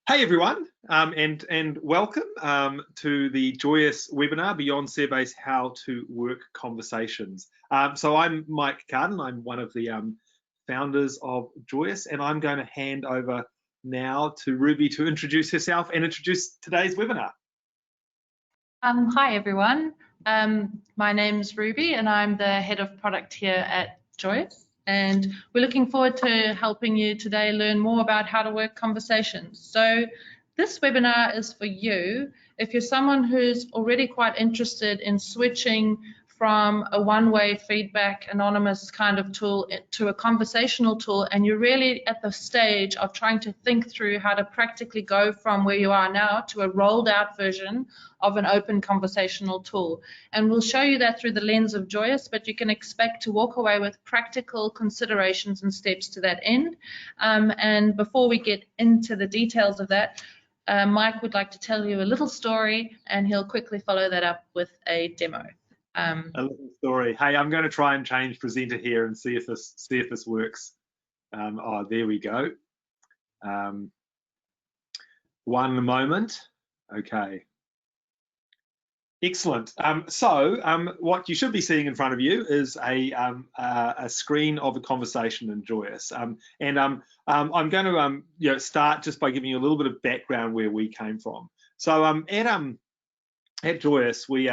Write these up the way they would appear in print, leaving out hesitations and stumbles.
Hey everyone, and welcome to the Joyous webinar, Beyond Surveys, How to Work Conversations. So I'm Mike Carden, I'm one of the founders of Joyous, and I'm going to hand over now to Ruby to introduce herself and introduce today's webinar. Hi everyone, my name's Ruby and I'm the head of product here at Joyous, and we're looking forward to helping you today learn more about how to work conversations. So this webinar is for you if you're someone who's already quite interested in switching from a one-way feedback anonymous kind of tool to a conversational tool, and you're really at the stage of trying to think through how to practically go from where you are now to a rolled out version of an open conversational tool. And we'll show you that through the lens of Joyous, but you can expect to walk away with practical considerations and steps to that end. And before we get into the details of that, Mike would like to tell you a little story, and he'll quickly follow that up with a demo. A little story. Hey, I'm going to try and change presenter here and see if this works. Oh, there we go. One moment. Okay. Excellent. What you should be seeing in front of you is a screen of a conversation in Joyous. I'm going to start just by giving you a little bit of background where we came from. So at Joyous, we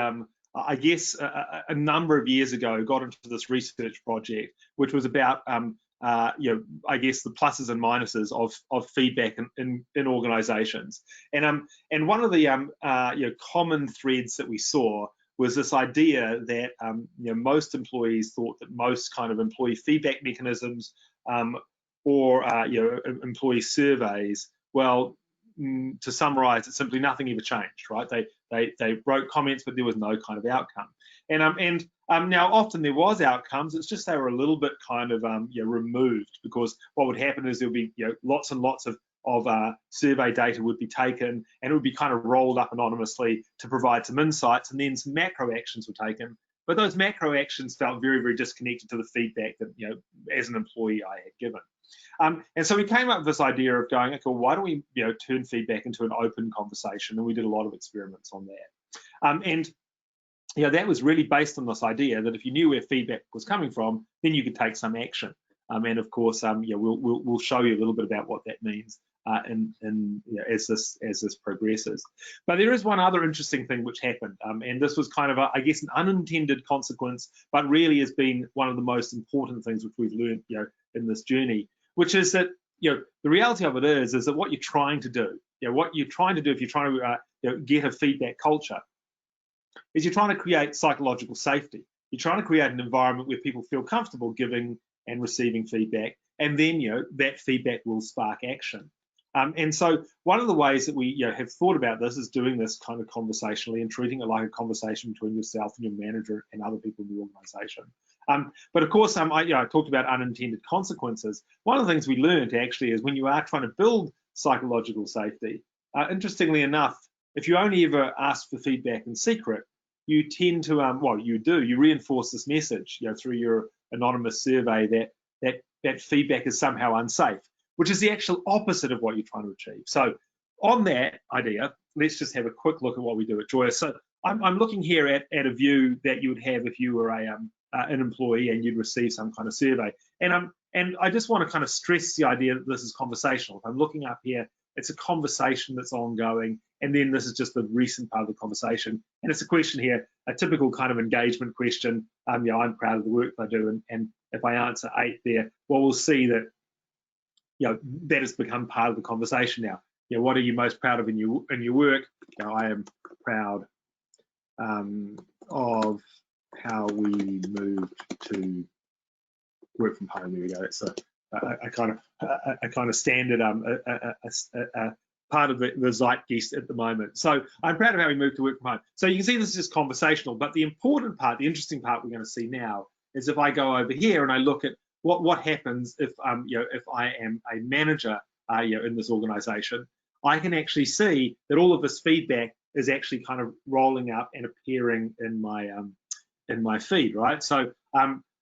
I guess a number of years ago got into this research project, which was about I guess the pluses and minuses of feedback in organisations, and one of the common threads that we saw was this idea that most employees thought that most kind of employee feedback mechanisms or employee surveys, well, to summarise it simply, nothing ever changed, right? They wrote comments, but there was no kind of outcome. And now often there was outcomes. It's just they were a little bit kind of removed, because what would happen is there would be lots and lots of survey data would be taken, and it would be kind of rolled up anonymously to provide some insights, and then some macro actions were taken. But those macro actions felt very, very disconnected to the feedback that as an employee I had given. And so we came up with this idea of going, okay, well, why don't we turn feedback into an open conversation? And we did a lot of experiments on that. That was really based on this idea that if you knew where feedback was coming from, then you could take some action. And of course, we'll show you a little bit about what that means as this progresses. But there is one other interesting thing which happened, and this was kind of I guess an unintended consequence, but really has been one of the most important things which we've learned in this journey, which is that the reality of it is that what you're trying to do, if you're trying to get a feedback culture, is you're trying to create psychological safety. You're trying to create an environment where people feel comfortable giving and receiving feedback, and then that feedback will spark action. And so one of the ways that we have thought about this is doing this kind of conversationally and treating it like a conversation between yourself and your manager and other people in the organisation. But of course, I talked about unintended consequences. One of the things we learned actually is when you are trying to build psychological safety, interestingly enough, if you only ever ask for feedback in secret, you tend to, you reinforce this message through your anonymous survey that feedback is somehow unsafe, which is the actual opposite of what you're trying to achieve. So on that idea, let's just have a quick look at what we do at Joyous. So I'm looking here at a view that you would have if you were an employee and you'd receive some kind of survey. And I just want to kind of stress the idea that this is conversational. If I'm looking up here, it's a conversation that's ongoing, and then this is just the recent part of the conversation. And it's a question here, a typical kind of engagement question. I'm proud of the work I do, and if I answer 8 there, well, we'll see that that has become part of the conversation now. What are you most proud of in your work? I am proud of how we moved to work from home. There we go. It's a kind of standard part of the zeitgeist at the moment. So I'm proud of how we moved to work from home. So you can see this is just conversational, but the important part, the interesting part we're going to see now is if I go over here and I look at what happens if if I am a manager in this organisation, I can actually see that all of this feedback is actually kind of rolling up and appearing in my feed, right? So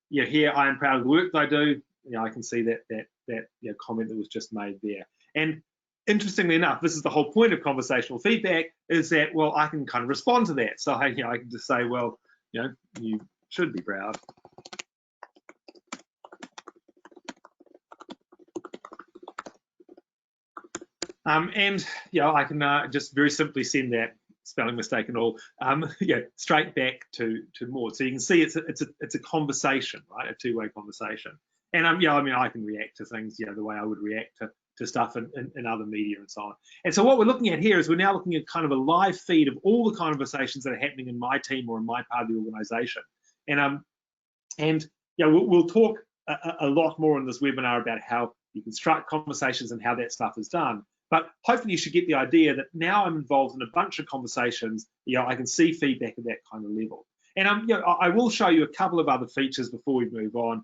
here I am proud of the work that I do. I can see that comment that was just made there. And interestingly enough, this is the whole point of conversational feedback, is that, well, I can kind of respond to that. So I can just say, well, you should be proud. And I can just very simply send that spelling mistake and all, straight back to Maud. So you can see it's a conversation, right? A two-way conversation. And I can react to things, the way I would react to stuff in other media and so on. And so what we're looking at here is we're now looking at kind of a live feed of all the conversations that are happening in my team or in my part of the organization. And we'll talk a lot more in this webinar about how you construct conversations and how that stuff is done. But hopefully you should get the idea that now I'm involved in a bunch of conversations, I can see feedback at that kind of level. And I will show you a couple of other features before we move on.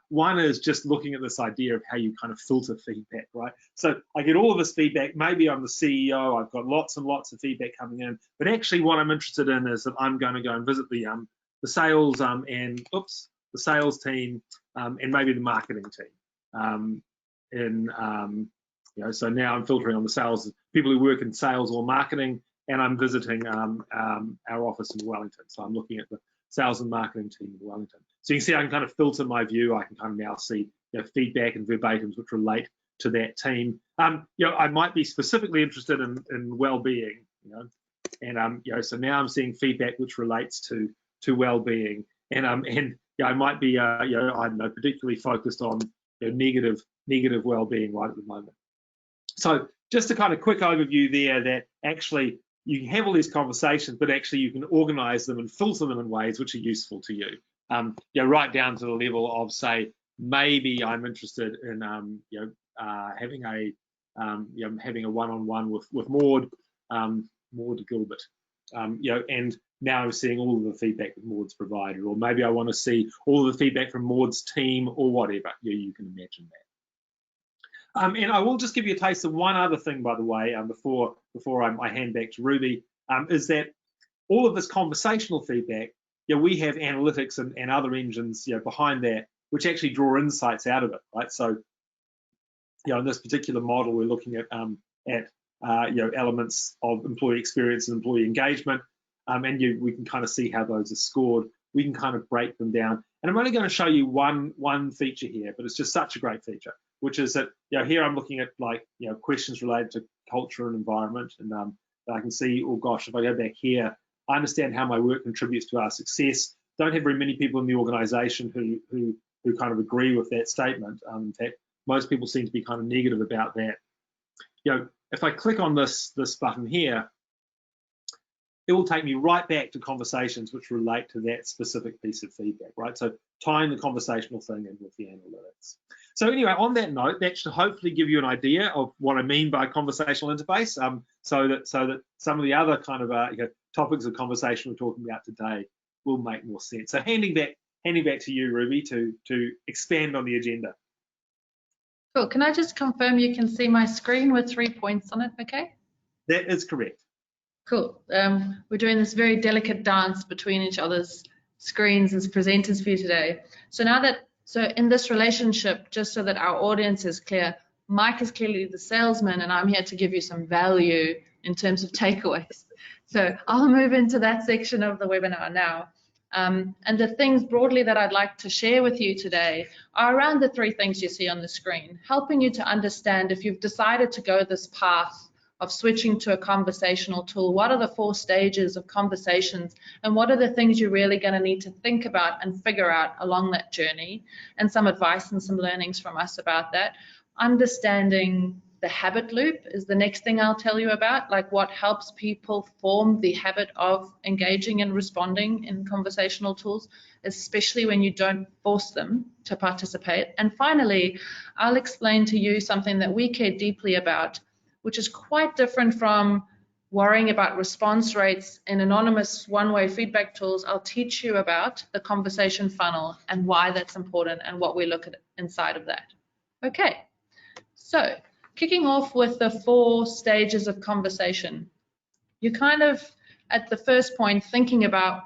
One is just looking at this idea of how you kind of filter feedback, right? So I get all of this feedback. Maybe I'm the CEO, I've got lots and lots of feedback coming in, but actually what I'm interested in is that I'm going to go and visit the sales the sales team and maybe the marketing team. So now I'm filtering on the sales, people who work in sales or marketing, and I'm visiting our office in Wellington. So I'm looking at the sales and marketing team in Wellington. So you can see I can kind of filter my view. I can kind of now see feedback and verbatims which relate to that team. I might be specifically interested in well-being, and so now I'm seeing feedback which relates to well-being, and I might be I don't know, particularly focused on negative well-being right at the moment. So just a kind of quick overview there, that actually you can have all these conversations, but actually you can organize them and filter them in ways which are useful to you. Right down to the level of, say, maybe I'm interested in having a one-on-one with Maud Gilbert, and now I'm seeing all of the feedback that Maud's provided, or maybe I want to see all of the feedback from Maud's team or whatever. You can imagine that. And I will just give you a taste of one other thing, by the way, before I hand back to Ruby, is that all of this conversational feedback, we have analytics and other engines behind that, which actually draw insights out of it, right? So, in this particular model, we're looking at elements of employee experience and employee engagement, and we can kind of see how those are scored. We can kind of break them down, and I'm only going to show you one feature here, but it's just such a great feature, which is that here I'm looking at questions related to culture and environment, and I can see, oh gosh, if I go back here, I understand how my work contributes to our success. Don't have very many people in the organization who kind of agree with that statement. In fact, most people seem to be kind of negative about that. If I click on this button here, it will take me right back to conversations which relate to that specific piece of feedback, right? So tying the conversational thing in with the analytics. So anyway, on that note, that should hopefully give you an idea of what I mean by conversational interface, so that some of the other kind of topics of conversation we're talking about today will make more sense. So handing back to you, Ruby, to expand on the agenda. Cool. Can I just confirm you can see my screen with 3 points on it, okay? That is correct. Cool. We're doing this very delicate dance between each other's screens as presenters for you today. So in this relationship, just so that our audience is clear, Mike is clearly the salesman, and I'm here to give you some value in terms of takeaways. So I'll move into that section of the webinar now. And the things broadly that I'd like to share with you today are around the 3 things you see on the screen, helping you to understand if you've decided to go this path of switching to a conversational tool, what are the 4 stages of conversations, and what are the things you're really going to need to think about and figure out along that journey, and some advice and some learnings from us about that. Understanding the habit loop is the next thing I'll tell you about, like what helps people form the habit of engaging and responding in conversational tools, especially when you don't force them to participate. And finally, I'll explain to you something that we care deeply about, which is quite different from worrying about response rates in anonymous one-way feedback tools. I'll teach you about the conversation funnel and why that's important and what we look at inside of that. Okay, so kicking off with the 4 stages of conversation. You're kind of at the first point thinking about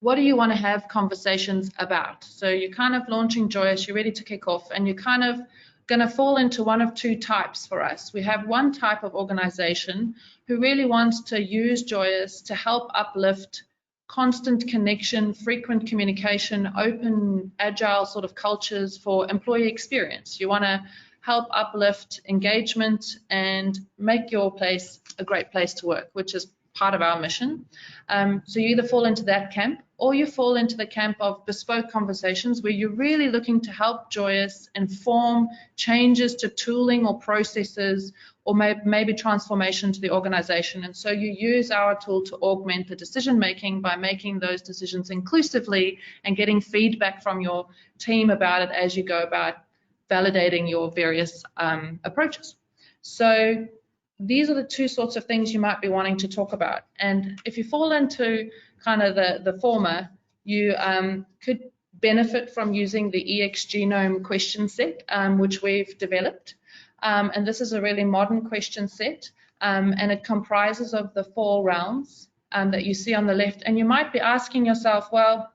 what do you want to have conversations about. So you're kind of launching Joyous, you're ready to kick off, and you're kind of going to fall into one of two types for us. We have one type of organization who really wants to use Joyous to help uplift constant connection, frequent communication, open, agile sort of cultures for employee experience. You want to help uplift engagement and make your place a great place to work, which is part of our mission. So you either fall into that camp, or you fall into the camp of bespoke conversations where you're really looking to help Joyous inform changes to tooling or processes, or maybe transformation to the organization. And so you use our tool to augment the decision making by making those decisions inclusively and getting feedback from your team about it as you go about validating your various approaches. So these are the two sorts of things you might be wanting to talk about. And if you fall into kind of the former, you could benefit from using the EX Genome question set, which we've developed. And this is a really modern question set, and it comprises of the 4 realms that you see on the left. And you might be asking yourself, well,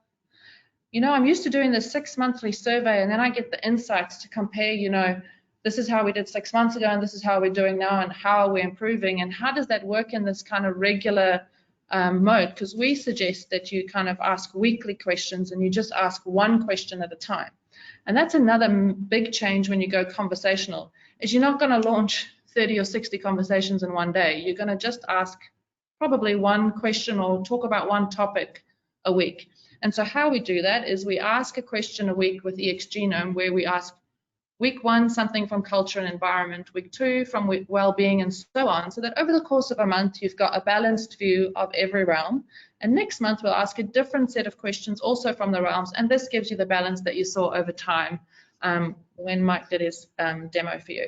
you know, I'm used to doing this 6-monthly survey, and then I get the insights to compare, you know, this is how we did 6 months ago, and this is how we're doing now, and how are we improving, and how does that work in this kind of regular mode? Because we suggest that you kind of ask weekly questions, and you just ask one question at a time. And that's another big change when you go conversational, is you're not going to launch 30 or 60 conversations in one day. You're going to just ask probably one question or talk about one topic a week. And so how we do that is we ask a question a week with EX Genome, where we ask week 1 something from culture and environment, week 2 from well-being, and so on, so that over the course of a month you've got a balanced view of every realm. And next month we'll ask a different set of questions also from the realms, and this gives you the balance that you saw over time when Mike did his demo for you.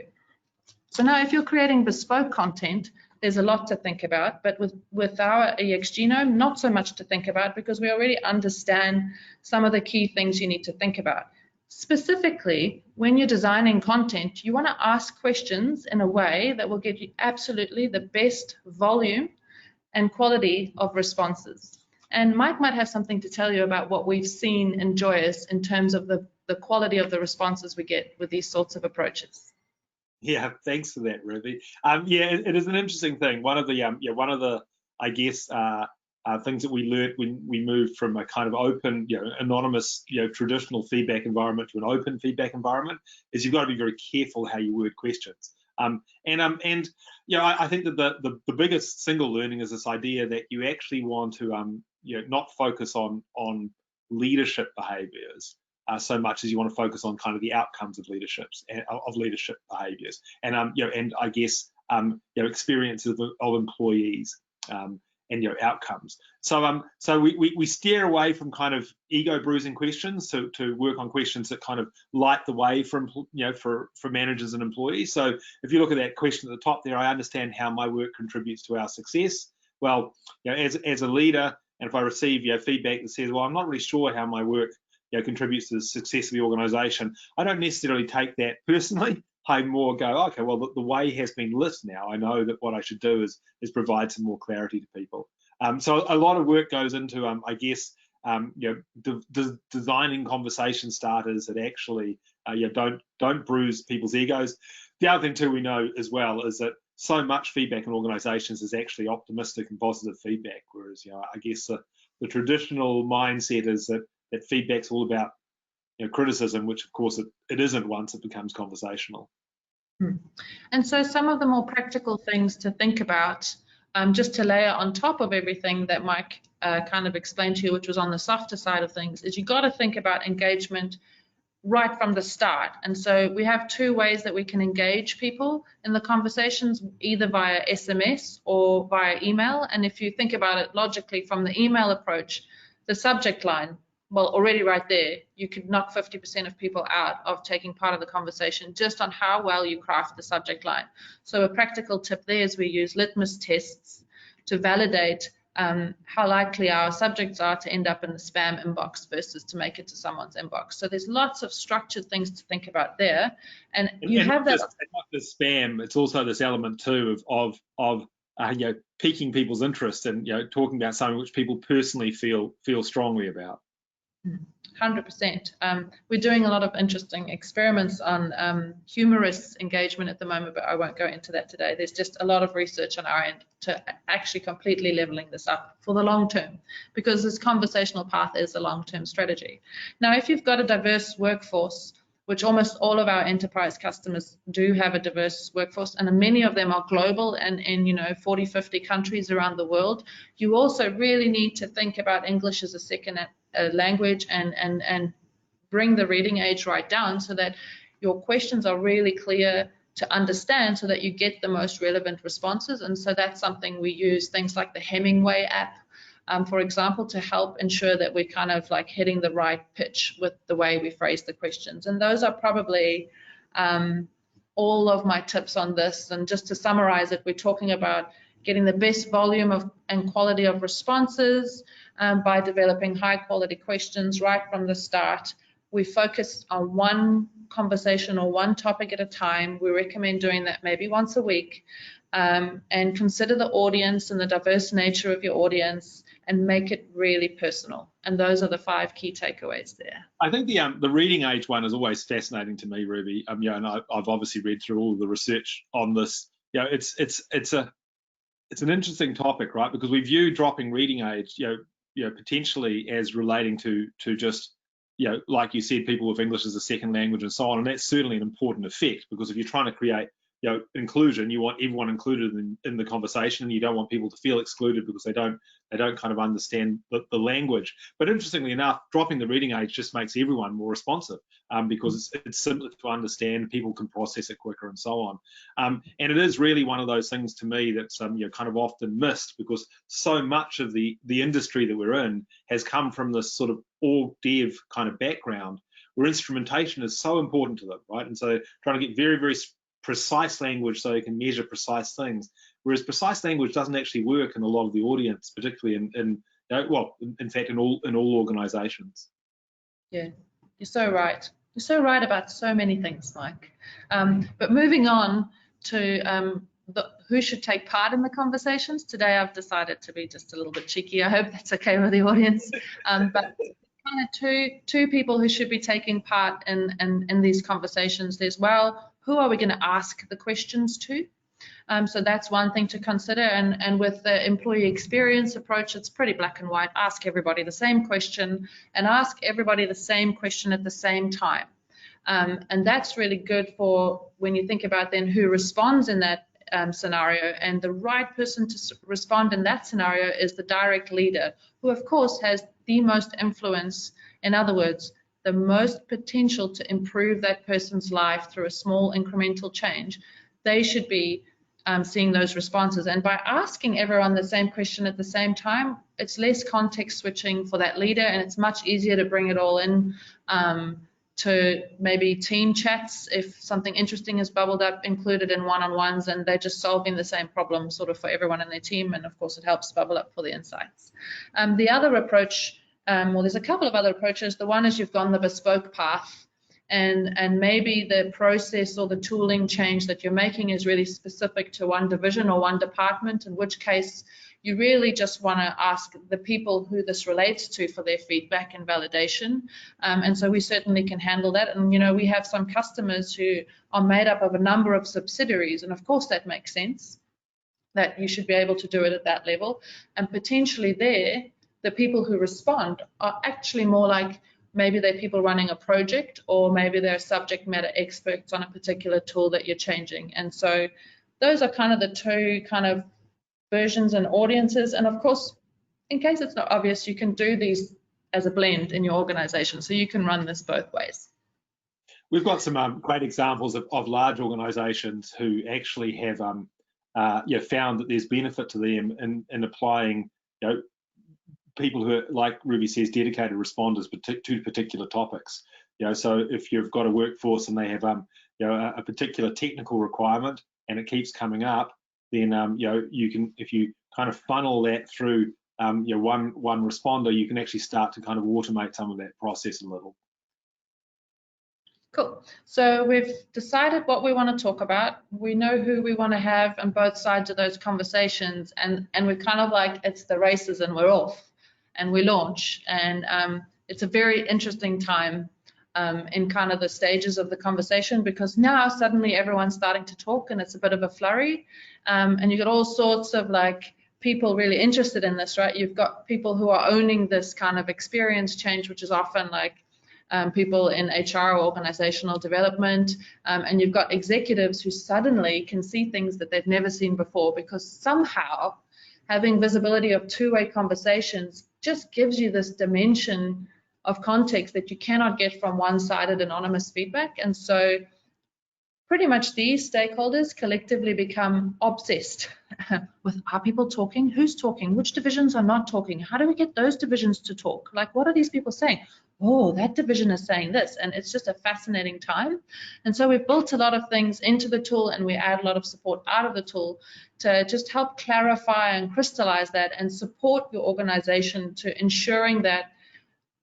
So now if you're creating bespoke content, there's a lot to think about, but with our EX Genome, not so much to think about, because we already understand some of the key things you need to think about. Specifically, when you're designing content, you want to ask questions in a way that will give you absolutely the best volume and quality of responses. And Mike might have something to tell you about what we've seen in Joyous in terms of the quality of the responses we get with these sorts of approaches. Yeah, thanks for that, Ruby. Yeah, it is an interesting thing. One of the I guess things that we learned when we moved from a kind of open, anonymous, traditional feedback environment to an open feedback environment is you've got to be very careful how you word questions. I think that the biggest single learning is this idea that you actually want to not focus on leadership behaviors so much as you want to focus on kind of the outcomes of leadership behaviors, and I guess experiences of employees and outcomes. So we steer away from kind of ego bruising questions to work on questions that kind of light the way for managers and employees. So if you look at that question at the top there, I understand how my work contributes to our success. Well, as a leader, and if I receive feedback that says, well, I'm not really sure how my work contributes to the success of the organization, I don't necessarily take that personally. I more go, okay, well, the way has been lit now. I know that what I should do is provide some more clarity to people. So a lot of work goes into, I guess, designing conversation starters that actually don't bruise people's egos. The other thing too we know as well is that so much feedback in organizations is actually optimistic and positive feedback, whereas I guess the traditional mindset is that feedback's all about criticism, which of course it isn't once it becomes conversational. And so some of the more practical things to think about, just to layer on top of everything that Mike kind of explained to you, which was on the softer side of things, is you got to think about engagement right from the start. And so we have 2 ways that we can engage people in the conversations, either via SMS or via email. And if you think about it logically from the email approach, the subject line, well, already right there, you could knock 50% of people out of taking part of the conversation just on how well you craft the subject line. So a practical tip there is we use litmus tests to validate how likely our subjects are to end up in the spam inbox versus to make it to someone's inbox. So there's lots of structured things to think about there. And you have that. Not just spam, it's also this element too of piquing people's interest and talking about something which people personally feel strongly about. 100%. We're doing a lot of interesting experiments on humorous engagement at the moment, but I won't go into that today. There's just a lot of research on our end to actually completely leveling this up for the long term, because this conversational path is a long-term strategy. Now, if you've got a diverse workforce, which almost all of our enterprise customers do have a diverse workforce, and many of them are global and in 40, 50 countries around the world, you also really need to think about English as a second language and bring the reading age right down so that your questions are really clear to understand so that you get the most relevant responses. And so that's something we use, things like the Hemingway app, for example, to help ensure that we're kind of like hitting the right pitch with the way we phrase the questions. And those are probably all of my tips on this. And just to summarize it, we're talking about getting the best volume and quality of responses by developing high quality questions right from the start. We focus on one conversation or one topic at a time. We recommend doing that maybe once a week, and consider the audience and the diverse nature of your audience and make it really personal. And those are the 5 key takeaways there. I think the reading age one is always fascinating to me, Ruby. And I've obviously read through all of the research on this. It's an interesting topic, right? Because we view dropping reading age, potentially as relating to just, like you said, people with English as a second language and so on. And that's certainly an important effect, because if you're trying to create inclusion, you want everyone included in the conversation, and you don't want people to feel excluded because they don't kind of understand the language. But interestingly enough, dropping the reading age just makes everyone more responsive, because it's simpler to understand, people can process it quicker and so on. And it is really one of those things to me that's kind of often missed, because so much of the industry that we're in has come from this sort of org dev kind of background, where instrumentation is so important to them, right? And so trying to get very, very precise language so you can measure precise things, whereas precise language doesn't actually work in a lot of the audience, particularly in fact in all organizations. Yeah, you're so right. You're so right about so many things, Mike. But moving on to who should take part in the conversations. Today I've decided to be just a little bit cheeky. I hope that's okay with the audience. But kind of two people who should be taking part in these conversations. There's, who are we going to ask the questions to? So that's one thing to consider. And with the employee experience approach, it's pretty black and white. Ask everybody the same question, and ask everybody the same question at the same time. And that's really good for when you think about then who responds in that scenario. And the right person to respond in that scenario is the direct leader, who of course has the most influence. In other words, the most potential to improve that person's life through a small incremental change. They should be seeing those responses. And by asking everyone the same question at the same time, it's less context switching for that leader, and it's much easier to bring it all in to maybe team chats if something interesting has bubbled up, included in one-on-ones, and they're just solving the same problem sort of for everyone in their team. And of course it helps bubble up for the insights. The other approach, well, there's a couple of other approaches. The one is you've gone the bespoke path, and maybe the process or the tooling change that you're making is really specific to one division or one department, in which case you really just want to ask the people who this relates to for their feedback and validation. And so we certainly can handle that. And we have some customers who are made up of a number of subsidiaries, and of course that makes sense that you should be able to do it at that level. And potentially there, the people who respond are actually more like maybe they're people running a project, or maybe they're subject matter experts on a particular tool that you're changing. And so those are kind of the two kind of versions and audiences. And of course, in case it's not obvious, you can do these as a blend in your organization. So you can run this both ways. We've got some great examples of large organizations who actually have found that there's benefit to them in applying people who are, like Ruby says, dedicated responders to particular topics. So if you've got a workforce and they have a particular technical requirement and it keeps coming up, then you can, if you kind of funnel that through one responder, you can actually start to kind of automate some of that process a little. Cool. So we've decided what we want to talk about. We know who we want to have on both sides of those conversations, and we're kind of like, it's the races and we're off and we launch. And it's a very interesting time in kind of the stages of the conversation, because now suddenly everyone's starting to talk and it's a bit of a flurry, and you've got all sorts of like people really interested in this, right? You've got people who are owning this kind of experience change, which is often like people in HR or organizational development, and you've got executives who suddenly can see things that they've never seen before, because somehow having visibility of two-way conversations just gives you this dimension of context that you cannot get from one-sided anonymous feedback. And so pretty much these stakeholders collectively become obsessed with, are people talking? Who's talking? Which divisions are not talking? How do we get those divisions to talk? Like, what are these people saying? Oh, that division is saying this. And it's just a fascinating time. And so we've built a lot of things into the tool, and we add a lot of support out of the tool to just help clarify and crystallize that and support your organization to ensuring that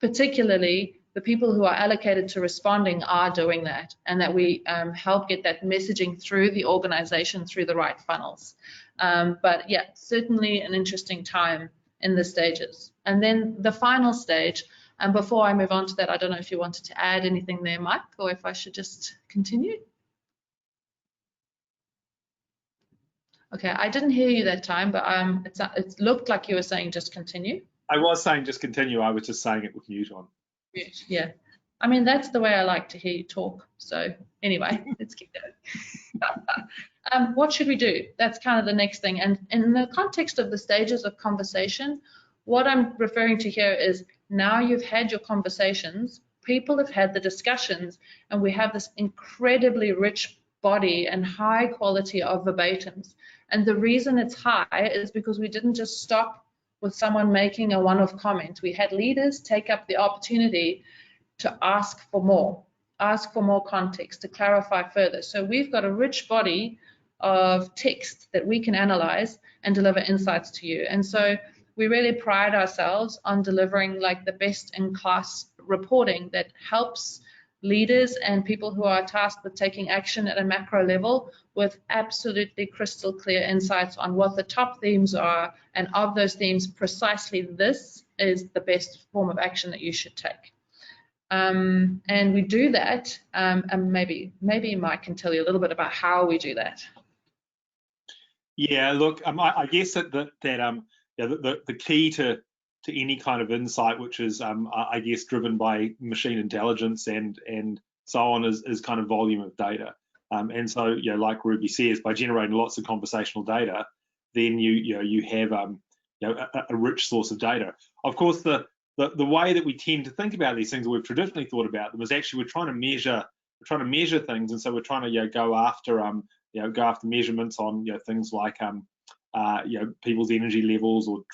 particularly the people who are allocated to responding are doing that, and that we help get that messaging through the organization through the right funnels. But yeah, certainly an interesting time in the stages. And then the final stage, and before I move on to that, I don't know if you wanted to add anything there, Mike, or if I should just continue. Okay, I didn't hear you that time, but it looked like you were saying just continue. I was saying just continue. I was just saying it with mute on. Yeah, I mean, that's the way I like to hear you talk. So anyway, let's keep going. What should we do? That's kind of the next thing. And in the context of the stages of conversation, what I'm referring to here is now you've had your conversations, people have had the discussions, and we have this incredibly rich body and high quality of verbatims. And the reason it's high is because we didn't just stop with someone making a one-off comment. We had leaders take up the opportunity to ask for more context, to clarify further. So we've got a rich body of text that we can analyze and deliver insights to you. And so we really pride ourselves on delivering like the best in class reporting that helps leaders and people who are tasked with taking action at a macro level with absolutely crystal clear insights on what the top themes are, and of those themes, precisely this is the best form of action that you should take. And we do that, and maybe Mike can tell you a little bit about how we do that. Yeah, look, I guess the key to any kind of insight, which is, I guess, driven by machine intelligence and so on, is kind of volume of data. And so, like Ruby says, by generating lots of conversational data, then you have a rich source of data. Of course, the way that we tend to think about these things, or we've traditionally thought about them, is actually we're trying to measure things, and so we're trying to go after measurements on things like people's energy levels, or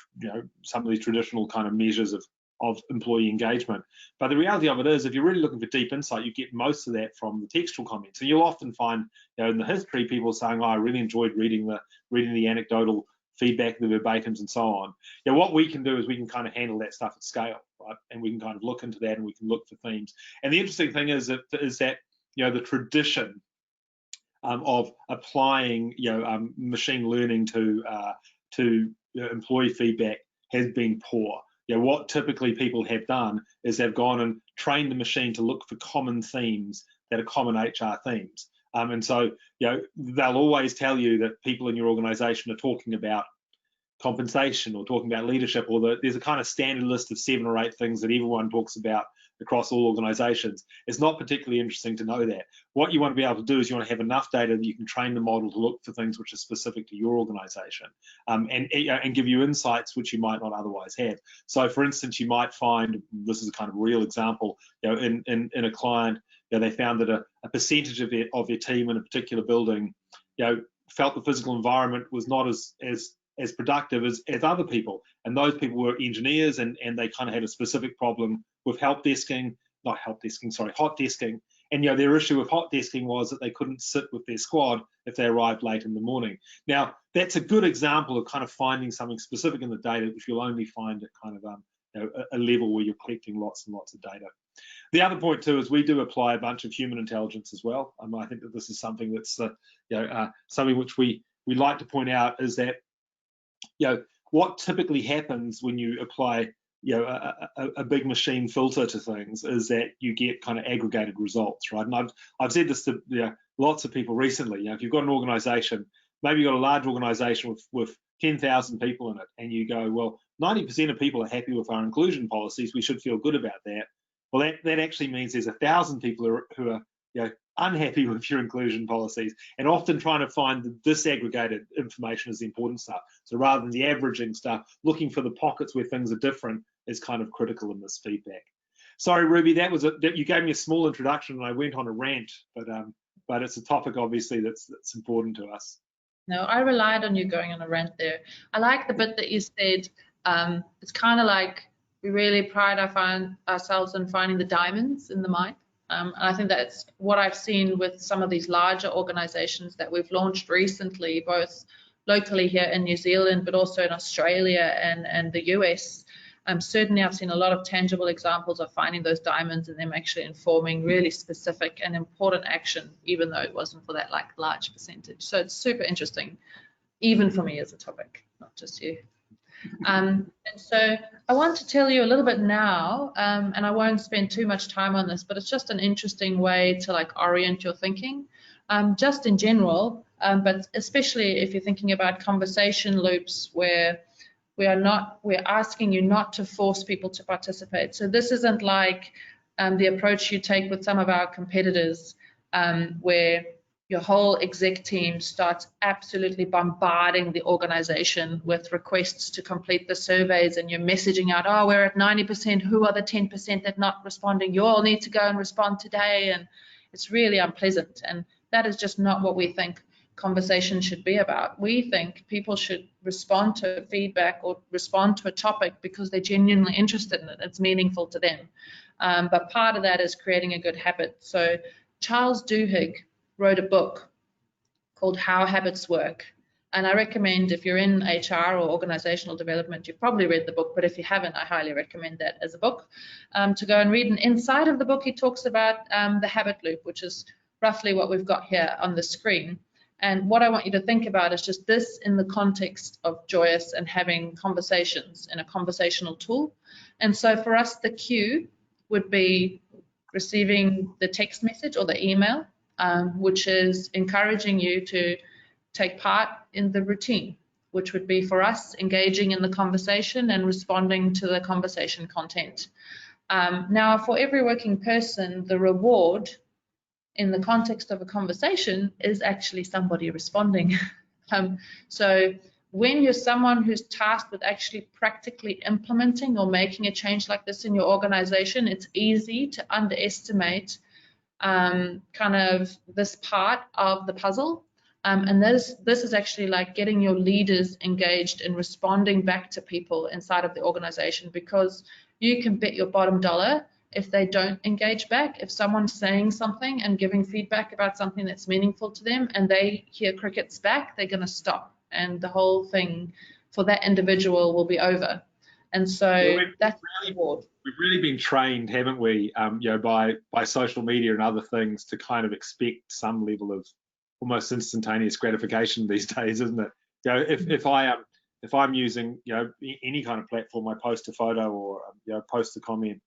some of these traditional kind of measures of employee engagement. But the reality of it is, if you're really looking for deep insight, you get most of that from the textual comments. So you'll often find in the history people saying, oh, I really enjoyed reading the anecdotal feedback, the verbatims, and so on. What we can do is we can kind of handle that stuff at scale, right? And we can kind of look into that, and we can look for themes. And the interesting thing is that the tradition of applying machine learning to employee feedback has been poor. What typically people have done is they've gone and trained the machine to look for common themes that are common HR themes. And so they'll always tell you that people in your organization are talking about compensation or talking about leadership, or there's a kind of standard list of 7 or 8 things that everyone talks about across all organizations. It's not particularly interesting to know that. What you want to be able to do is you want to have enough data that you can train the model to look for things which are specific to your organization, and give you insights which you might not otherwise have. So for instance, you might find, this is a kind of real example, in a client, they found that a percentage of their team in a particular building felt the physical environment was not as productive as other people, and those people were engineers, and they kind of had a specific problem with hot desking, and their issue with hot desking was that they couldn't sit with their squad if they arrived late in the morning. Now that's a good example of kind of finding something specific in the data, which you'll only find at kind of a level where you're collecting lots and lots of data. The other point too is we do apply a bunch of human intelligence as well. I think that this is something that's something which we like to point out, is that what typically happens when you apply a big machine filter to things is that you get kind of aggregated results, right? And I've said this to lots of people recently. If you've got an organization, maybe you've got a large organization with 10,000 people in it, and you go, well, 90% of people are happy with our inclusion policies, we should feel good about that. Well, that actually means there's 1,000 people who are unhappy with your inclusion policies, and often trying to find the disaggregated information is the important stuff. So rather than the averaging stuff, looking for the pockets where things are different is kind of critical in this feedback. Sorry, Ruby, you gave me a small introduction and I went on a rant, but it's a topic obviously that's important to us. No, I relied on you going on a rant there. I like the bit that you said. It's kind of like we really pride ourselves on finding the diamonds in the mine. And I think that's what I've seen with some of these larger organizations that we've launched recently, both locally here in New Zealand, but also in Australia and the US. Certainly I've seen a lot of tangible examples of finding those diamonds and them actually informing really specific and important action, even though it wasn't for that large percentage. So it's super interesting, even for me as a topic, not just you. And so I want to tell you a little bit now, and I won't spend too much time on this, but it's just an interesting way to orient your thinking, just in general, but especially if you're thinking about conversation loops where we're asking you not to force people to participate. So this isn't like the approach you take with some of our competitors, where your whole exec team starts absolutely bombarding the organization with requests to complete the surveys, and you're messaging out, oh, we're at 90%, who are the 10% that not responding? You all need to go and respond today. And it's really unpleasant. And that is just not what we think conversation should be about. We think people should respond to feedback or respond to a topic because they're genuinely interested in it. It's meaningful to them. But part of that is creating a good habit. So Charles Duhigg wrote a book called How Habits Work. And I recommend, if you're in HR or organizational development, you've probably read the book, but if you haven't, I highly recommend that as a book to go and read. And inside of the book, he talks about the habit loop, which is roughly what we've got here on the screen. And what I want you to think about is just this in the context of Joyous and having conversations in a conversational tool. And so for us, the cue would be receiving the text message or the email, which is encouraging you to take part in the routine, which would be for us engaging in the conversation and responding to the conversation content. Now, for every working person, the reward in the context of a conversation is actually somebody responding. So when you're someone who's tasked with actually practically implementing or making a change like this in your organization, it's easy to underestimate kind of this part of the puzzle. And this is actually like getting your leaders engaged in responding back to people inside of the organization, because you can bet your bottom dollar if they don't engage back. If someone's saying something and giving feedback about something that's meaningful to them and they hear crickets back, they're going to stop, and the whole thing for that individual will be over. And so that's the reward. We've really been trained, haven't we, by social media and other things to kind of expect some level of almost instantaneous gratification these days, isn't it? If I'm using any kind of platform, I post a photo or post a comment,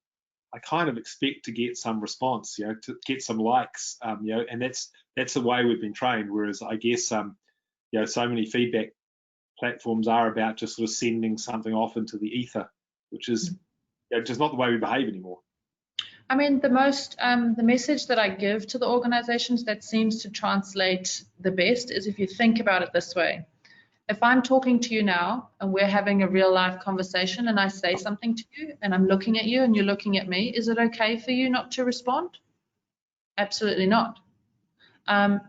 I kind of expect to get some response, to get some likes, and that's the way we've been trained. Whereas I guess so many feedback platforms are about just sort of sending something off into the ether, which is just not the way we behave anymore. I mean, the message that I give to the organizations that seems to translate the best is if you think about it this way. If I'm talking to you now and we're having a real life conversation and I say something to you and I'm looking at you and you're looking at me, is it okay for you not to respond? Absolutely not.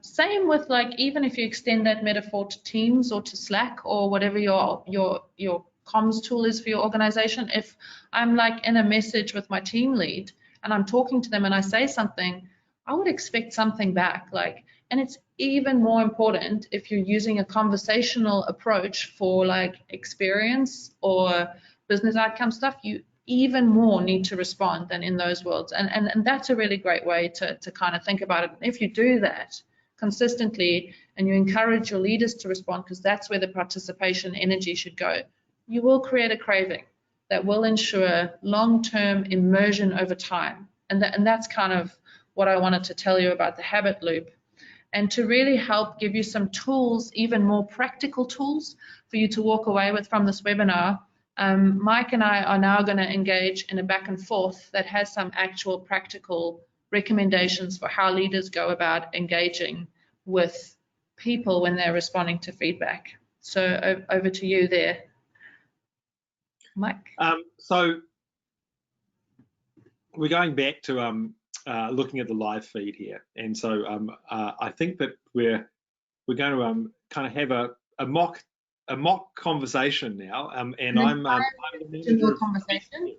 Same with even if you extend that metaphor to Teams or to Slack or whatever your comms tool is for your organization. If I'm in a message with my team lead and I'm talking to them and I say something, I would expect something back. And it's even more important if you're using a conversational approach for experience or business outcome stuff, you even more need to respond than in those worlds. And that's a really great way to kind of think about it. If you do that consistently and you encourage your leaders to respond, because that's where the participation energy should go, you will create a craving. that will ensure long-term immersion over time. And that's kind of what I wanted to tell you about the habit loop. And to really help give you some tools, even more practical tools for you to walk away with from this webinar, Mike and I are now going to engage in a back and forth that has some actual practical recommendations for how leaders go about engaging with people when they're responding to feedback. So over to you there, Mike. So we're going back to looking at the live feed here, and so I think that we're going to kind of have a mock conversation now, and I'm the manager of conversation.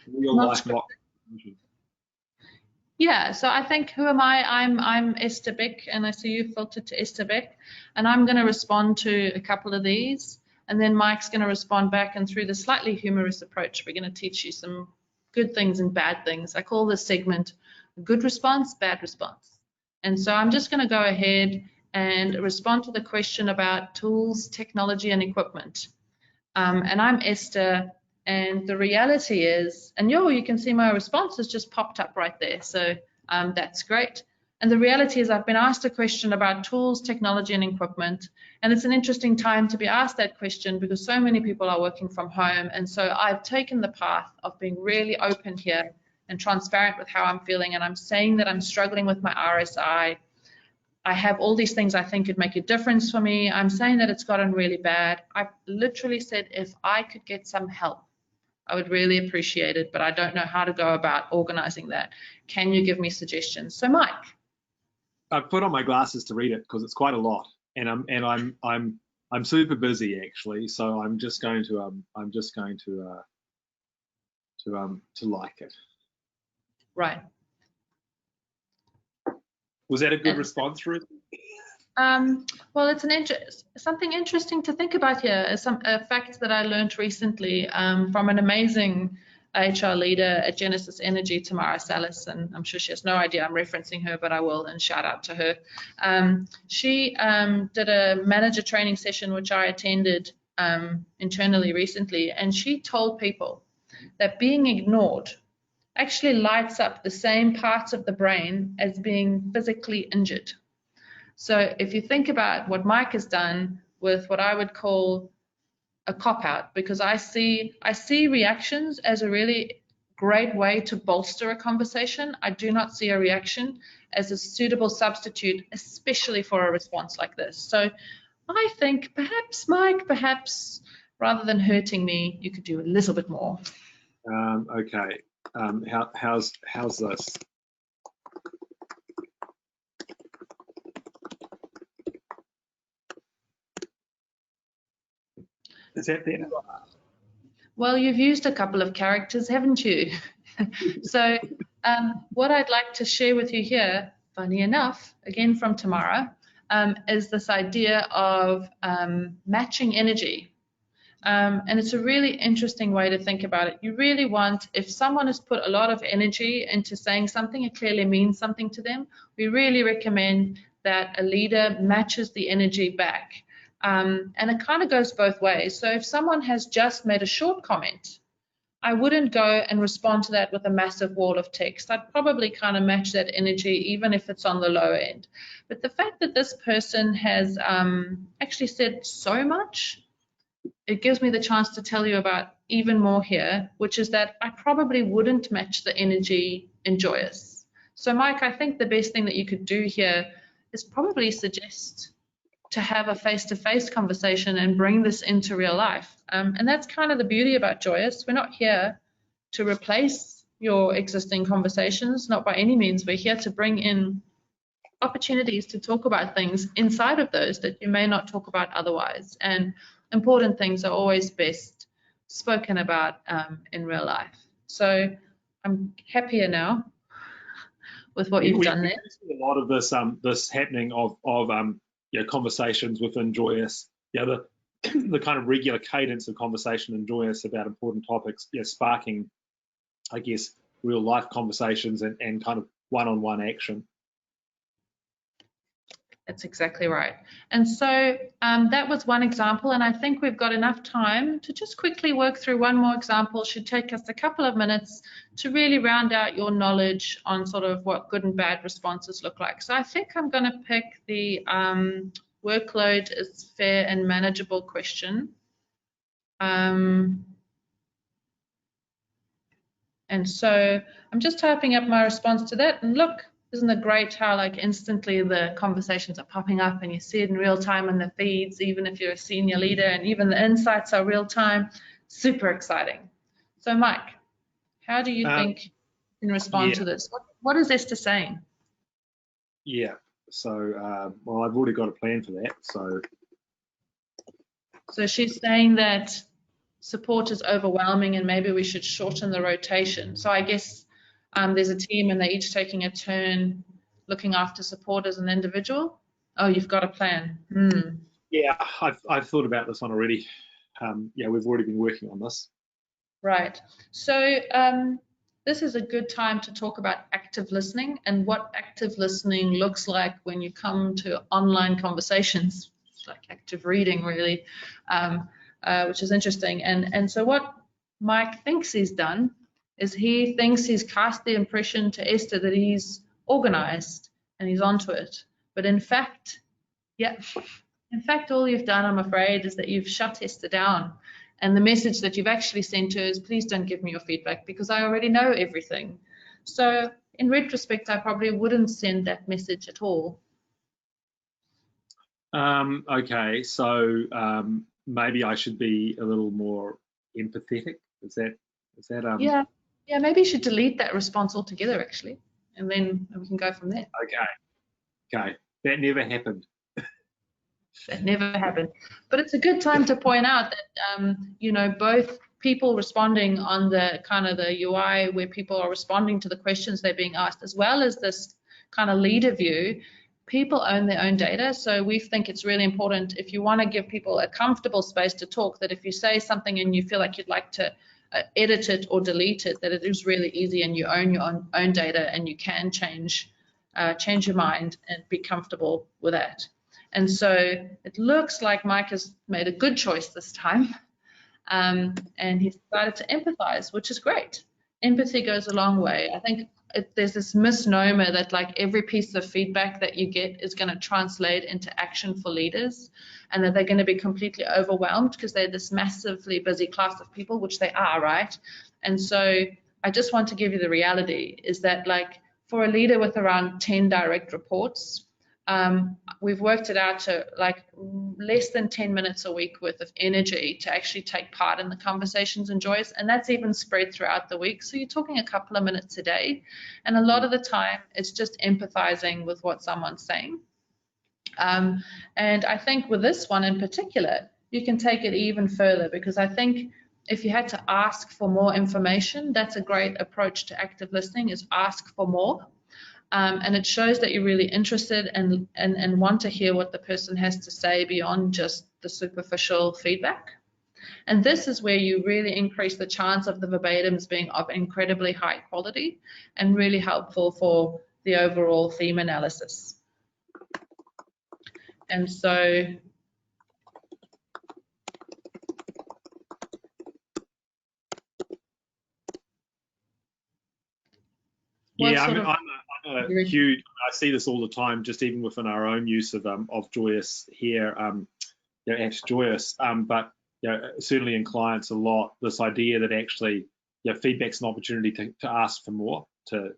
real life mock. Yeah, so I think, who am I? I'm Esther Beck, and I see you filtered to Esther Beck, and I'm going to respond to a couple of these, and then Mike's going to respond back, and through the slightly humorous approach, we're going to teach you some good things and bad things. I call this segment good response, bad response. And so I'm just going to go ahead and respond to the question about tools, technology, and equipment. And I'm Esther. And the reality is, and you can see my response has just popped up right there. So that's great. And the reality is I've been asked a question about tools, technology, and equipment. And it's an interesting time to be asked that question because so many people are working from home. And so I've taken the path of being really open here and transparent with how I'm feeling. And I'm saying that I'm struggling with my RSI. I have all these things I think could make a difference for me. I'm saying that it's gotten really bad. I've literally said if I could get some help, I would really appreciate it, but I don't know how to go about organizing that. Can you give me suggestions? So Mike. I've put on my glasses to read it because it's quite a lot, and I'm super busy actually. So I'm just going to like it. Right. Was that a good response, Ruth? Well, it's something interesting to think about here. Is a fact that I learned recently from an amazing HR leader at Genesis Energy, Tamara Salas, and I'm sure she has no idea I'm referencing her, but I will, and shout out to her. She did a manager training session, which I attended internally recently, and she told people that being ignored actually lights up the same parts of the brain as being physically injured. So if you think about what Mike has done with what I would call a cop-out, because I see reactions as a really great way to bolster a conversation. I do not see a reaction as a suitable substitute, especially for a response like this. So I think perhaps, Mike, rather than hurting me, you could do a little bit more. Okay. How's this? Is that there? Well, you've used a couple of characters, haven't you? So what I'd like to share with you here, funny enough, again from Tamara, is this idea of matching energy. And it's a really interesting way to think about it. You really want, if someone has put a lot of energy into saying something, it clearly means something to them. We really recommend that a leader matches the energy back. And it kind of goes both ways. So if someone has just made a short comment, I wouldn't go and respond to that with a massive wall of text. I'd probably kind of match that energy, even if it's on the low end. But the fact that this person has actually said so much, it gives me the chance to tell you about even more here, which is that I probably wouldn't match the energy in Joyous. So Mike, I think the best thing that you could do here is probably suggest to have a face-to-face conversation and bring this into real life. And that's kind of the beauty about Joyous. We're not here to replace your existing conversations, not by any means. We're here to bring in opportunities to talk about things inside of those that you may not talk about otherwise. And important things are always best spoken about in real life. So I'm happier now with what you've done there. A lot of this happening of conversations within Joyous, the kind of regular cadence of conversation in Joyous about important topics, sparking, I guess, real life conversations and kind of one-on-one action. That's exactly right. And so that was one example, and I think we've got enough time to just quickly work through one more example. Should take us a couple of minutes to really round out your knowledge on sort of what good and bad responses look like. So I think I'm going to pick the workload is fair and manageable question. And so I'm just typing up my response to that, and look, isn't it great how like instantly the conversations are popping up and you see it in real time in the feeds, even if you're a senior leader, and even the insights are real time. Super exciting. So Mike, how do you think you can respond to this? What is Esther saying? Yeah, so well, I've already got a plan for that. So she's saying that support is overwhelming and maybe we should shorten the rotation. So I guess there's a team and they're each taking a turn looking after support as an individual. Oh, you've got a plan. Yeah, I've thought about this one already. Yeah, we've already been working on this. Right. So this is a good time to talk about active listening and what active listening looks like when you come to online conversations. It's like active reading, really, which is interesting. And so what Mike thinks he's done is he thinks he's cast the impression to Esther that he's organized and he's onto it. But in fact, all you've done, I'm afraid, is that you've shut Esther down. And the message that you've actually sent to her is, please don't give me your feedback because I already know everything. So in retrospect, I probably wouldn't send that message at all. Okay, so maybe I should be a little more empathetic. Is that Yeah, maybe you should delete that response altogether, actually, and then we can go from there. Okay, that never happened. That never happened. But it's a good time to point out that, you know, both people responding on the kind of the UI where people are responding to the questions they're being asked, as well as this kind of leader view, people own their own data. So we think it's really important, if you want to give people a comfortable space to talk, that if you say something and you feel like you'd like to edit it or delete it, that it is really easy and you own your own data and you can change your mind and be comfortable with that. And so it looks like Mike has made a good choice this time, and he's decided to empathize, which is great. Empathy goes a long way. I think there's this misnomer that like every piece of feedback that you get is going to translate into action for leaders, and that they're going to be completely overwhelmed because they're this massively busy class of people, which they are, right? And so I just want to give you the reality is that like for a leader with around 10 direct reports, we've worked it out to like less than 10 minutes a week worth of energy to actually take part in the conversations and Joyous, and that's even spread throughout the week. So you're talking a couple of minutes a day, and a lot of the time it's just empathizing with what someone's saying. And I think with this one in particular, you can take it even further, because I think if you had to ask for more information, that's a great approach to active listening, is ask for more. And it shows that you're really interested and want to hear what the person has to say beyond just the superficial feedback. And this is where you really increase the chance of the verbatims being of incredibly high quality and really helpful for the overall theme analysis. And so yeah, I'm a huge, I see this all the time, just even within our own use of Joyous here, you know, at Joyous, but you know, certainly in clients a lot, this idea that actually, you know, feedback's an opportunity to ask for more, to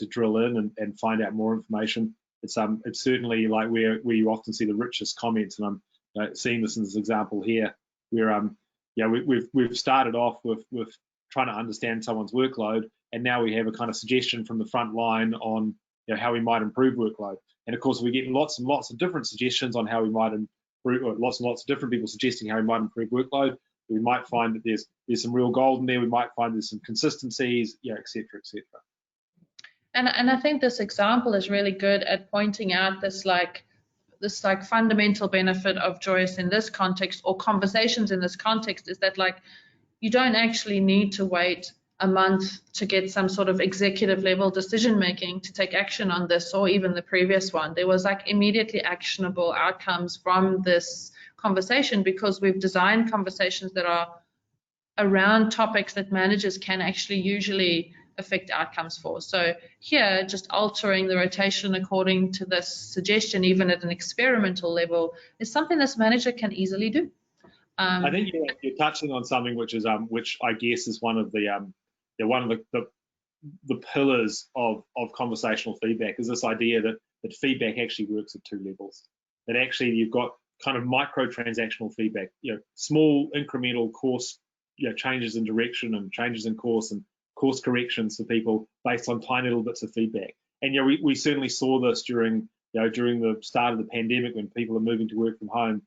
drill in and find out more information. It's certainly like where you often see the richest comments, and I'm seeing this in this example here, where we've started off with trying to understand someone's workload, and now we have a kind of suggestion from the front line on how we might improve workload. And of course, we get lots and lots of different suggestions on how we might improve, or lots and lots of different people suggesting how we might improve workload. We might find that there's some real gold in there. We might find there's some consistencies, et cetera, et cetera. And I think this example is really good at pointing out this fundamental benefit of Joyous in this context, or conversations in this context, is that like you don't actually need to wait a month to get some sort of executive level decision making to take action on this or even the previous one. There was like immediately actionable outcomes from this conversation because we've designed conversations that are around topics that managers can actually usually affect outcomes for. So here, just altering the rotation according to this suggestion, even at an experimental level, is something this manager can easily do. I think you're touching on something which is which I guess is one of the pillars of conversational feedback, is this idea that feedback actually works at 2 levels. That actually you've got kind of micro-transactional feedback, small incremental course, changes in direction and changes in course and course corrections for people based on tiny little bits of feedback. And we certainly saw this during the start of the pandemic when people are moving to work from home.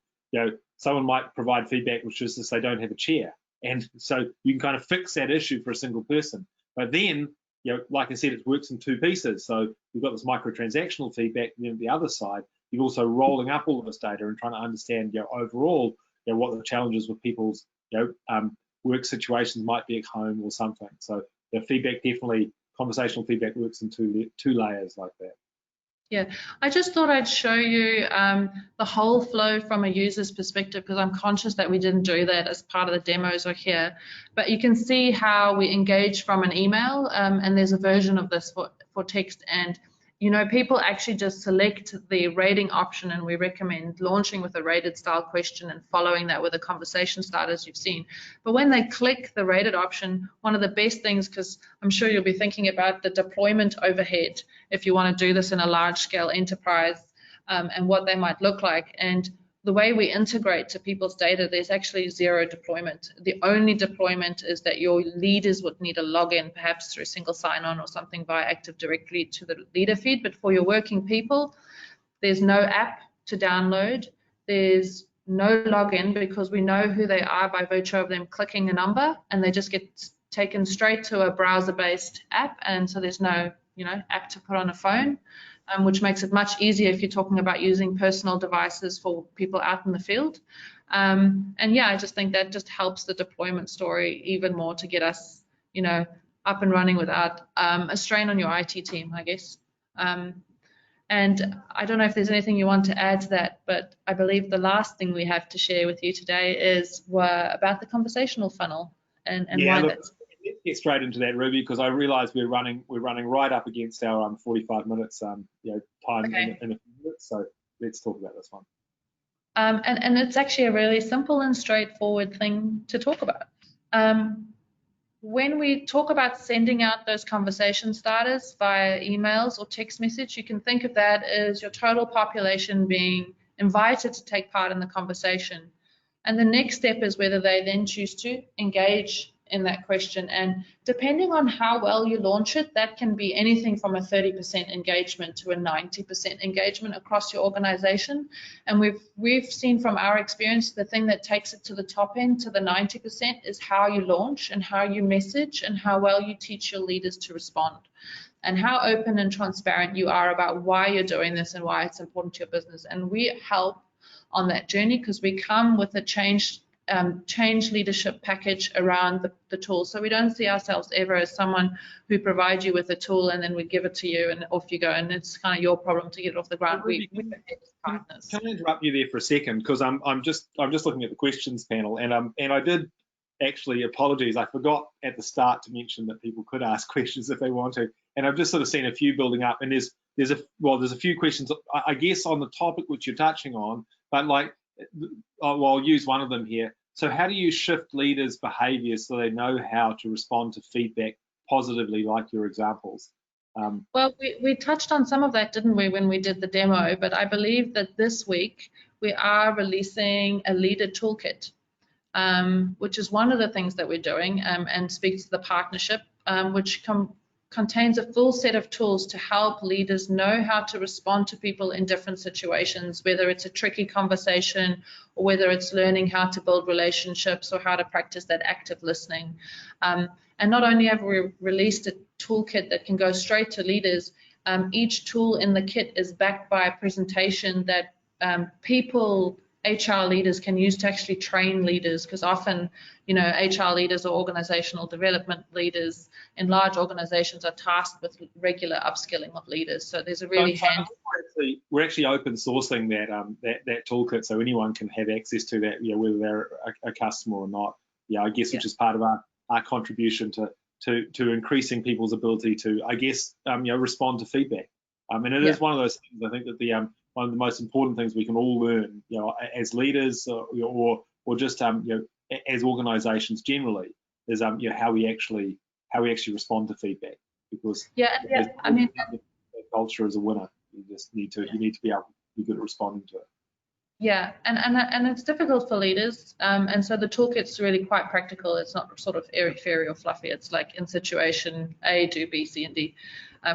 Someone might provide feedback which is just they don't have a chair, and so you can kind of fix that issue for a single person. But then, like I said, it works in 2 pieces. So you've got this micro-transactional feedback, and then the other side, you're also rolling up all of this data and trying to understand, overall, what the challenges with people's, work situations might be at home or something. So the feedback, definitely, conversational feedback works in two layers like that. Yeah, I just thought I'd show you the whole flow from a user's perspective, because I'm conscious that we didn't do that as part of the demos or here. But you can see how we engage from an email, and there's a version of this for text. And people actually just select the rating option, and we recommend launching with a rated style question and following that with a conversation starter, as you've seen. But when they click the rated option, one of the best things, because I'm sure you'll be thinking about the deployment overhead if you want to do this in a large scale enterprise, and what they might look like. And the way we integrate to people's data, there's actually 0 deployment. The only deployment is that your leaders would need a login, perhaps through single sign-on or something via Active Directory to the leader feed. But for your working people, there's no app to download. There's no login, because we know who they are by virtue of them clicking a number, and they just get taken straight to a browser-based app. And so there's no app to put on a phone. Which makes it much easier if you're talking about using personal devices for people out in the field. And yeah, I just think that just helps the deployment story even more to get us, up and running without a strain on your IT team, I guess. And I don't know if there's anything you want to add to that, but I believe the last thing we have to share with you today is about the conversational funnel and why that's. Let's get straight into that, Ruby, because I realise we're running right up against our 45 minutes time in a few minutes. So let's talk about this one. And it's actually a really simple and straightforward thing to talk about. When we talk about sending out those conversation starters via emails or text message, you can think of that as your total population being invited to take part in the conversation. And the next step is whether they then choose to engage in that question. And depending on how well you launch it, that can be anything from a 30% engagement to a 90% engagement across your organization. And we've seen from our experience, the thing that takes it to the top end, to the 90%, is how you launch and how you message and how well you teach your leaders to respond, and how open and transparent you are about why you're doing this and why it's important to your business. And we help on that journey because we come with a change leadership package around the tool. So we don't see ourselves ever as someone who provides you with a tool and then we give it to you and off you go, and it's kind of your problem to get it off the ground. We partners. Can I interrupt you there for a second, because I'm just looking at the questions panel, and I did actually, apologies, I forgot at the start to mention that people could ask questions if they want to, and I've just sort of seen a few building up, and there's a few questions I guess on the topic which you're touching on, but like, I'll use one of them here. So how do you shift leaders' behaviours so they know how to respond to feedback positively, like your examples? Well, we touched on some of that, didn't we, when we did the demo? But I believe that this week we are releasing a leader toolkit, which is one of the things that we're doing, and speaks to the partnership, which contains a full set of tools to help leaders know how to respond to people in different situations, whether it's a tricky conversation or whether it's learning how to build relationships or how to practice that active listening. And not only have we released a toolkit that can go straight to leaders, each tool in the kit is backed by a presentation that people HR leaders can use to actually train leaders, because often, you know, HR leaders or organizational development leaders in large organizations are tasked with regular upskilling of leaders. So there's a really we're actually open sourcing that toolkit, so anyone can have access to that, you know, whether they're a customer or not. Yeah, I guess, which is part of our contribution to increasing people's ability to, I guess, you know, respond to feedback. And it is one of those things, I think, that one of the most important things we can all learn, you know, as leaders or just you know, as organisations generally, is you know, how we actually respond to feedback, because I mean, culture is a winner. You just need to be able to be good at responding to it. Yeah, and it's difficult for leaders, and so the toolkit's really quite practical. It's not sort of airy-fairy or fluffy. It's like in situation A, do B, C, and D.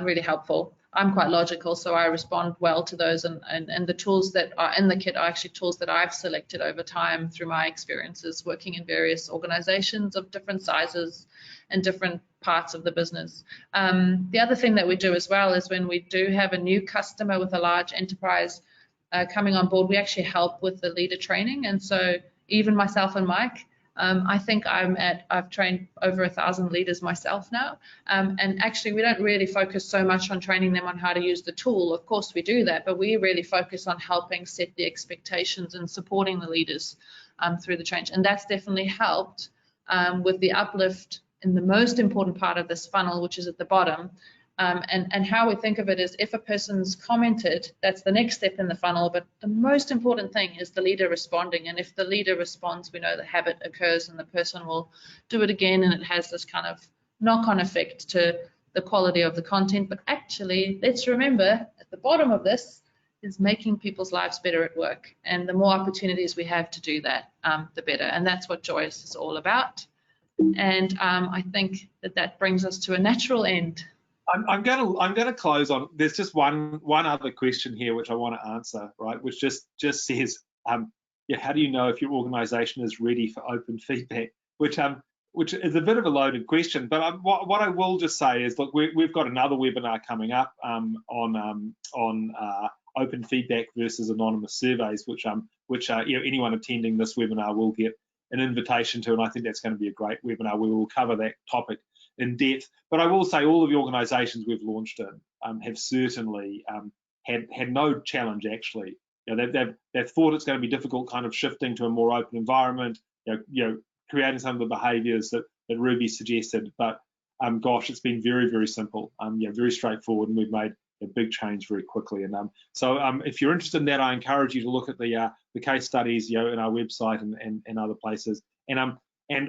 Really helpful. I'm quite logical, so I respond well to those, and the tools that are in the kit are actually tools that I've selected over time through my experiences working in various organizations of different sizes and different parts of the business. The other thing that we do as well is when we do have a new customer with a large enterprise coming on board, we actually help with the leader training. And so even myself and Mike, I think I've trained over 1,000 leaders myself now. And actually we don't really focus so much on training them on how to use the tool. Of course we do that, but we really focus on helping set the expectations and supporting the leaders through the change. And that's definitely helped with the uplift in the most important part of this funnel, which is at the bottom. And how we think of it is, if a person's commented, that's the next step in the funnel, but the most important thing is the leader responding. And if the leader responds, we know the habit occurs and the person will do it again, and it has this kind of knock-on effect to the quality of the content. But actually, let's remember, at the bottom of this is making people's lives better at work. And the more opportunities we have to do that, the better. And that's what Joyous is all about. And I think that brings us to a natural end. I'm gonna close on. There's just one other question here which I want to answer, right? Which just says, yeah, how do you know if your organisation is ready for open feedback? Which is a bit of a loaded question, but what I will just say is, look, we've got another webinar coming up on open feedback versus anonymous surveys, which you know, anyone attending this webinar will get an invitation to, and I think that's going to be a great webinar. We will cover that topic in depth. But I will say all of the organisations we've launched in have certainly had no challenge actually. You know, they've thought it's going to be difficult, kind of shifting to a more open environment. You know, creating some of the behaviours that Ruby suggested. But gosh, it's been very, very simple. You know, very straightforward, and we've made a big change very quickly. And so if you're interested in that, I encourage you to look at the case studies, you know, in our website and other places. And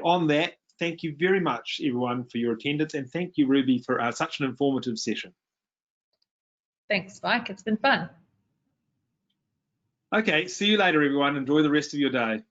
on that, thank you very much, everyone, for your attendance, and thank you, Ruby, for such an informative session. Thanks, Mike. It's been fun. Okay, see you later, everyone. Enjoy the rest of your day.